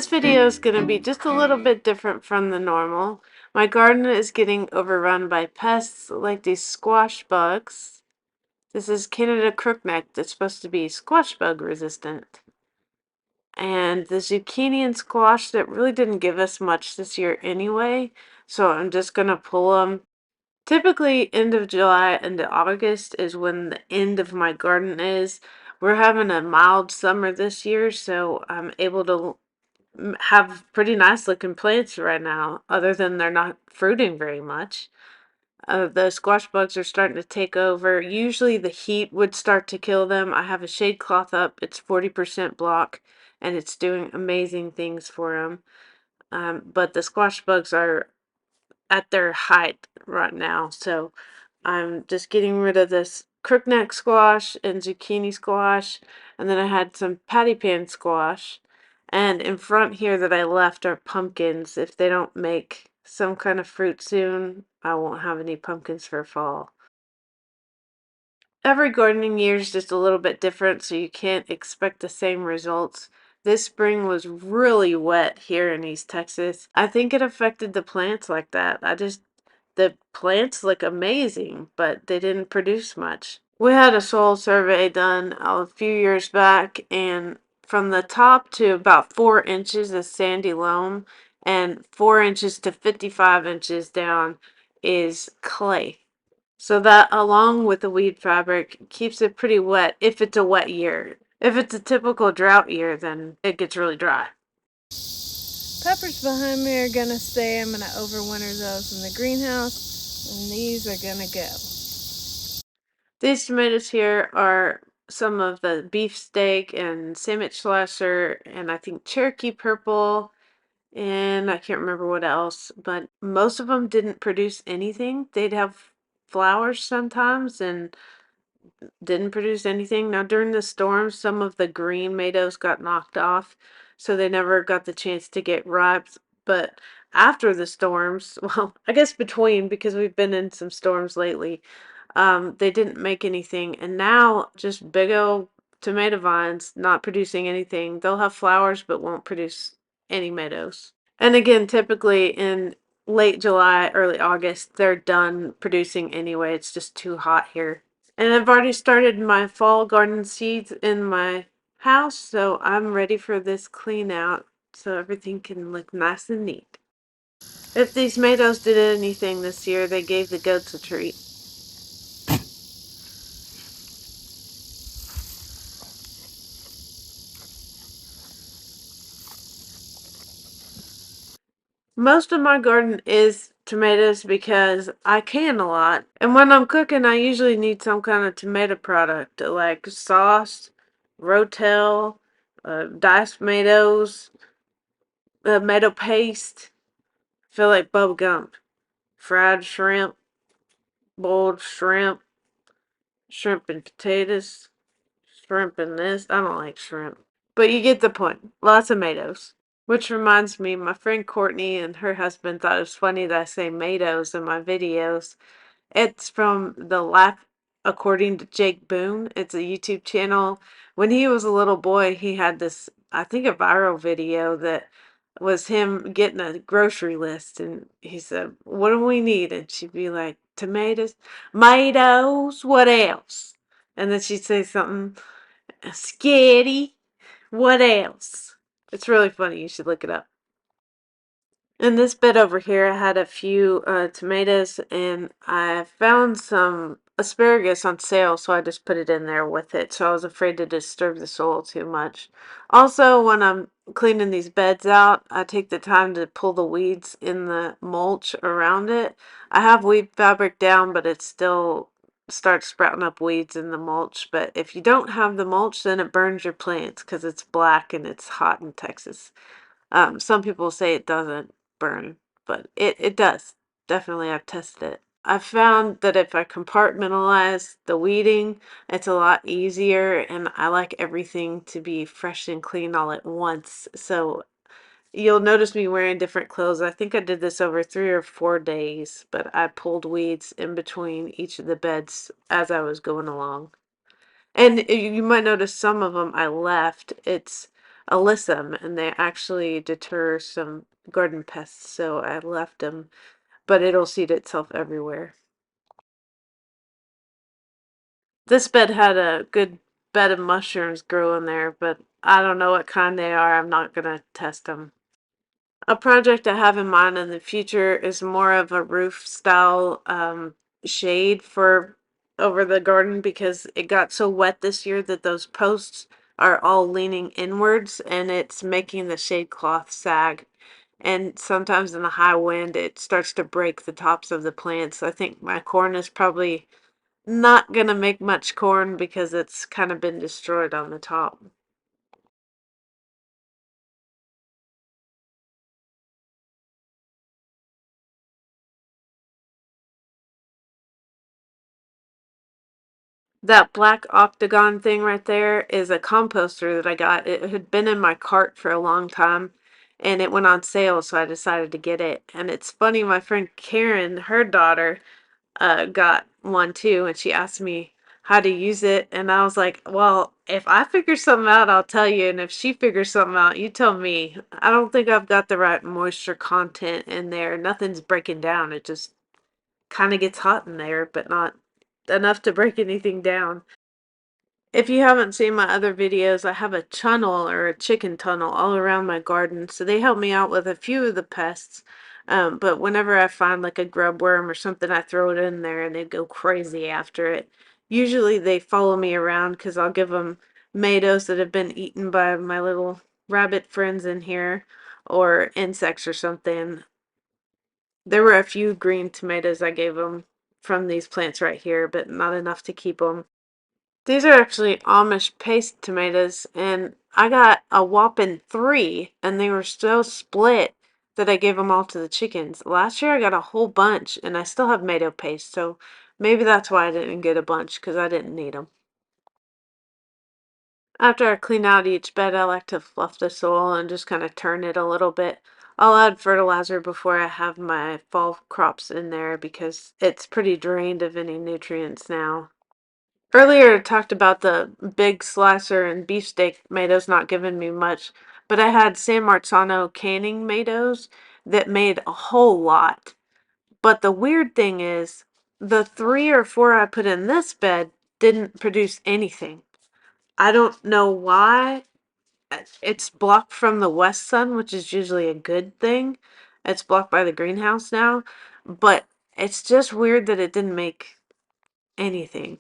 This video is going to be just a little bit different from the normal. My garden is getting overrun by pests like these squash bugs. This is Canada crookneck that's supposed to be squash bug resistant. And the zucchini and squash that really didn't give us much this year anyway, so I'm just going to pull them. Typically, end of July into August is when the end of my garden is. We're having a mild summer this year, so I'm able to have pretty nice looking plants right now, other than they're not fruiting very much. The squash bugs are starting to take over. Usually the heat would start to kill them. I have a shade cloth up. It's 40% block, and it's doing amazing things for them. But the squash bugs are at their height right now, so I'm just getting rid of this crookneck squash and zucchini squash, and then I had some patty pan squash. And in front here that I left are pumpkins. If they don't make some kind of fruit soon, I won't have any pumpkins for fall. Every gardening year is just a little bit different, so you can't expect the same results. This spring was really wet here in East Texas. I think it affected the plants like that. The plants look amazing, but they didn't produce much. We had a soil survey done a few years back, and from the top to about 4 inches is sandy loam, and 4 inches to 55 inches down is clay. So that, along with the weed fabric, keeps it pretty wet if it's a wet year. If it's a typical drought year, then it gets really dry. Peppers behind me are gonna stay. I'm gonna overwinter those in the greenhouse, and these are gonna go. These tomatoes here are some of the beefsteak and sandwich slasher, and I think Cherokee purple, and I can't remember what else, but most of them didn't produce anything. They'd have flowers sometimes and didn't produce anything. Now, during the storm, some of the green tomatoes got knocked off, so they never got the chance to get ripe. But after the storms, well, I guess between, because we've been in some storms lately, they didn't make anything. And now, just big old tomato vines not producing anything. They'll have flowers, but won't produce any tomatoes. And again, typically in late July, early August, they're done producing anyway. It's just too hot here. And I've already started my fall garden seeds in my house, so I'm ready for this clean out so everything can look nice and neat. If these tomatoes did anything this year, they gave the goats a treat. Most of my garden is tomatoes because I can a lot. And when I'm cooking, I usually need some kind of tomato product, like sauce, rotel, diced tomatoes, tomato paste. I feel like bubble gum. Fried shrimp, boiled shrimp, shrimp and potatoes, shrimp and this. I don't like shrimp. But you get the point. Lots of tomatoes. Which reminds me, my friend Courtney and her husband thought it was funny that I say tomatoes in my videos. It's from the Life According to Jake Boone. It's a YouTube channel. When he was a little boy, he had this, I think, a viral video that was him getting a grocery list, and he said, "What do we need?" And she'd be like, "Tomatoes, tomatoes, what else?" And then she'd say something, "Skitty, what else?" It's really funny. You should look it up. In this bed over here, I had a few tomatoes, and I found some asparagus on sale, so I just put it in there with it. So I was afraid to disturb the soil too much. Also, when I'm cleaning these beds out, I take the time to pull the weeds in the mulch around it. I have weed fabric down, but it still starts sprouting up weeds in the mulch. But if you don't have the mulch, then it burns your plants because it's black and it's hot in Texas. Some people say it doesn't burn, but it does. Definitely, I've tested it. I've found that if I compartmentalize the weeding, it's a lot easier, and I like everything to be fresh and clean all at once. So you'll notice me wearing different clothes. I think I did this over 3 or 4 days, but I pulled weeds in between each of the beds as I was going along. And you might notice some of them I left. It's alyssum, and they actually deter some garden pests, so I left them, but it'll seed itself everywhere. This bed had a good bed of mushrooms growing there, but I don't know what kind they are. I'm not gonna test them. A project I have in mind in the future is more of a roof style shade for over the garden, because it got so wet this year that those posts are all leaning inwards and it's making the shade cloth sag. And sometimes in a high wind, it starts to break the tops of the plants. I think my corn is probably not gonna make much corn because it's kind of been destroyed on the top. That black octagon thing right there is a composter that I got. It had been in my cart for a long time and it went on sale, so I decided to get it. And it's funny, my friend Karen, her daughter, got one too, and she asked me how to use it. And I was like, well, if I figure something out, I'll tell you. And if she figures something out, you tell me. I don't think I've got the right moisture content in there. Nothing's breaking down. It just kind of gets hot in there, but not enough to break anything down. If you haven't seen my other videos, I have a tunnel or a chicken tunnel all around my garden. So they help me out with a few of the pests. But whenever I find like a grub worm or something, I throw it in there and they go crazy after it. Usually they follow me around because I'll give them tomatoes that have been eaten by my little rabbit friends in here, or insects or something. There were a few green tomatoes I gave them from these plants right here, but not enough to keep them. These are actually Amish paste tomatoes, and I got a whopping 3, and they were so split that I gave them all to the chickens. Last year I got a whole bunch, and I still have tomato paste, so maybe that's why I didn't get a bunch, because I didn't need them. After I clean out each bed, I like to fluff the soil and just kind of turn it a little bit. I'll add fertilizer before I have my fall crops in there because it's pretty drained of any nutrients now. Earlier, I talked about the big slicer and beefsteak tomatoes not giving me much, but I had San Marzano canning tomatoes that made a whole lot. But the weird thing is, the 3 or 4 I put in this bed didn't produce anything. I don't know why. It's blocked from the west sun, which is usually a good thing. It's blocked by the greenhouse now, but it's just weird that it didn't make anything.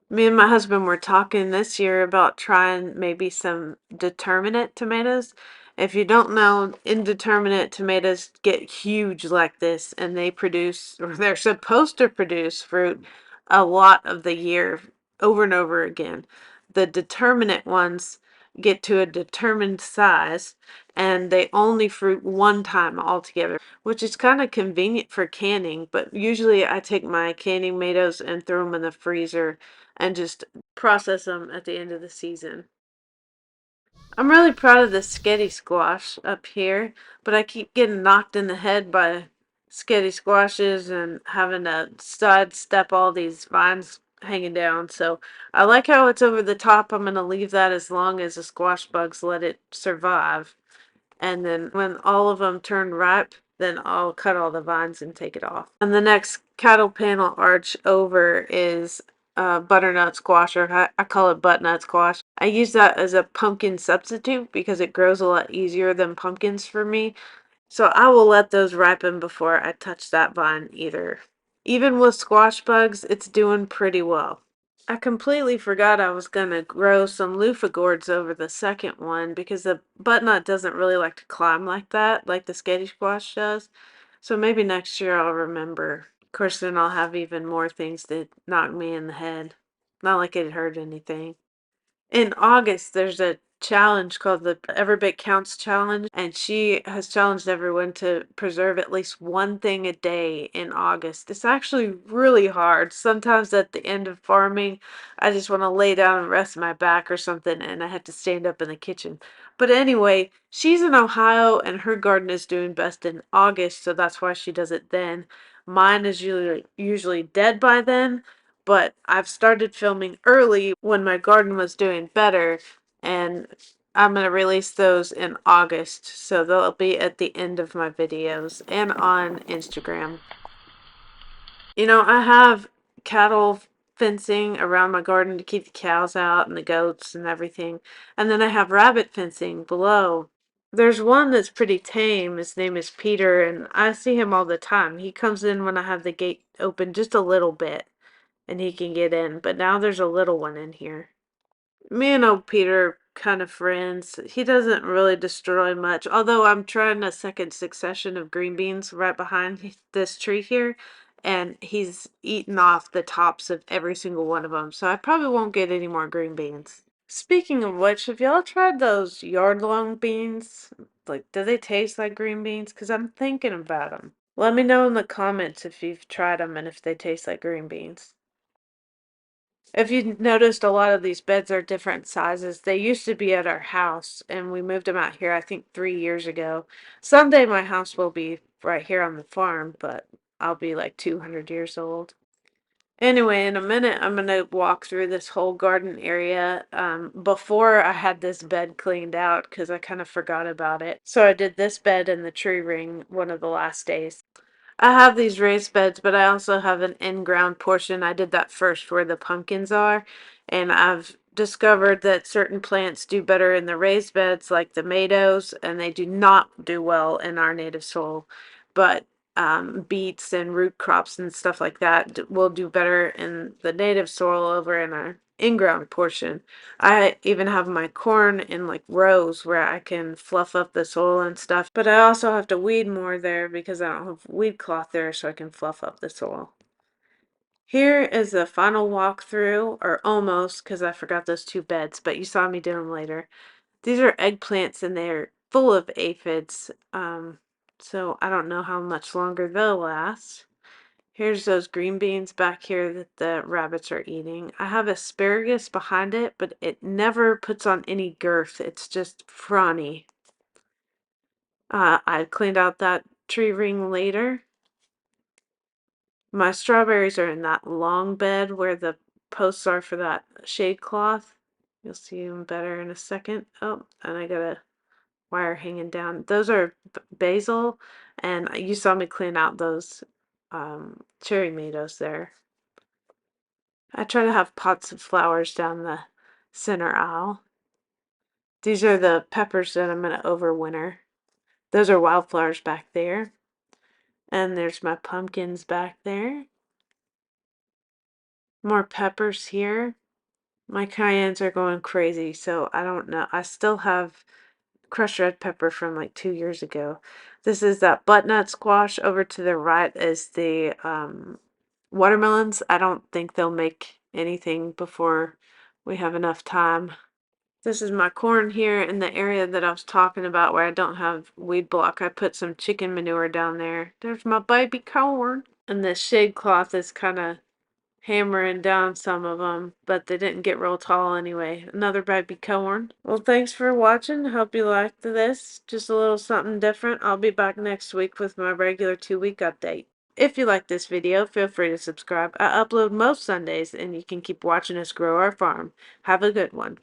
Me and my husband were talking this year about trying maybe some determinate tomatoes. If you don't know, indeterminate tomatoes get huge like this, and they produce, or they're supposed to produce fruit a lot of the year, over and over again. The determinate ones get to a determined size and they only fruit one time altogether, which is kind of convenient for canning. But usually I take my canning tomatoes and throw them in the freezer and just process them at the end of the season. I'm really proud of the sketty squash up here, but I keep getting knocked in the head by sketty squashes and having to sidestep all these vines hanging down. So I like how it's over the top. I'm going to leave that as long as the squash bugs let it survive. And then when all of them turn ripe, then I'll cut all the vines and take it off. And the next cattle panel arch over is butternut squash, or I call it butternut squash. I use that as a pumpkin substitute because it grows a lot easier than pumpkins for me. So I will let those ripen before I touch that vine either. Even with squash bugs, it's doing pretty well. I completely forgot I was gonna grow some loofah gourds over the second one because the butternut doesn't really like to climb like that, like the sketty squash does. So maybe next year I'll remember. Of course, then I'll have even more things that knock me in the head. Not like it hurt anything. In August, there's a challenge called the Every Bit Counts Challenge, and she has challenged everyone to preserve at least one thing a day in August. It's actually really hard. Sometimes at the end of farming, I just want to lay down and rest my back or something, and I have to stand up in the kitchen. But anyway, she's in Ohio, and her garden is doing best in August, so that's why she does it then. Mine is usually dead by then, but I've started filming early when my garden was doing better, and I'm going to release those in August, so they'll be at the end of my videos and on Instagram. You know, I have cattle fencing around my garden to keep the cows out and the goats and everything. And then I have rabbit fencing below. There's one that's pretty tame. His name is Peter, and I see him all the time. He comes in when I have the gate open just a little bit, and he can get in. But now there's a little one in here. Me and old Peter are kind of friends. He doesn't really destroy much, although I'm trying a second succession of green beans right behind this tree here, and he's eaten off the tops of every single one of them, so I probably won't get any more green beans. Speaking of which, have y'all tried those yard-long beans? Like, do they taste like green beans? Because I'm thinking about them. Let me know in the comments if you've tried them and if they taste like green beans. If you noticed, a lot of these beds are different sizes. They used to be at our house, and we moved them out here, I think, 3 years ago. Someday my house will be right here on the farm, but I'll be like 200 years old. Anyway, in a minute, I'm going to walk through this whole garden area. Before I had this bed cleaned out because I kind of forgot about it. So I did this bed in the tree ring one of the last days. I have these raised beds, but I also have an in-ground portion. I did that first where the pumpkins are, and I've discovered that certain plants do better in the raised beds, like the tomatoes, and they do not do well in our native soil. But beets and root crops and stuff like that will do better in the native soil over in our in-ground portion. I even have my corn in like rows where I can fluff up the soil and stuff, but I also have to weed more there because I don't have weed cloth there so I can fluff up the soil. Here is the final walkthrough, or almost, because I forgot those two beds, but you saw me do them later. These are eggplants and they're full of aphids, so I don't know how much longer they'll last. Here's those green beans back here that the rabbits are eating. I have asparagus behind it, but it never puts on any girth. It's just frondy. I cleaned out that tree ring later. My strawberries are in that long bed where the posts are for that shade cloth. You'll see them better in a second. Oh, and I got a wire hanging down. Those are basil, and you saw me clean out those cherry tomatoes there. I try to have pots of flowers down the center aisle. These are the peppers that I'm going to overwinter. Those are wildflowers back there. And there's my pumpkins back there. More peppers here. My cayennes are going crazy, so I don't know. I still have crushed red pepper from like 2 years ago. This is that butternut squash. Over to the right is the watermelons. I don't think they'll make anything before we have enough time. This is my corn here in the area that I was talking about where I don't have weed block. I put some chicken manure down there. There's my baby corn. And this shade cloth is kind of hammering down some of them, but they didn't get real tall anyway. Another baby corn. Well, thanks for watching. Hope you liked this. Just a little something different. I'll be back next week with my regular 2-week update. If you like this video, feel free to subscribe. I upload most Sundays, and you can keep watching us grow our farm. Have a good one.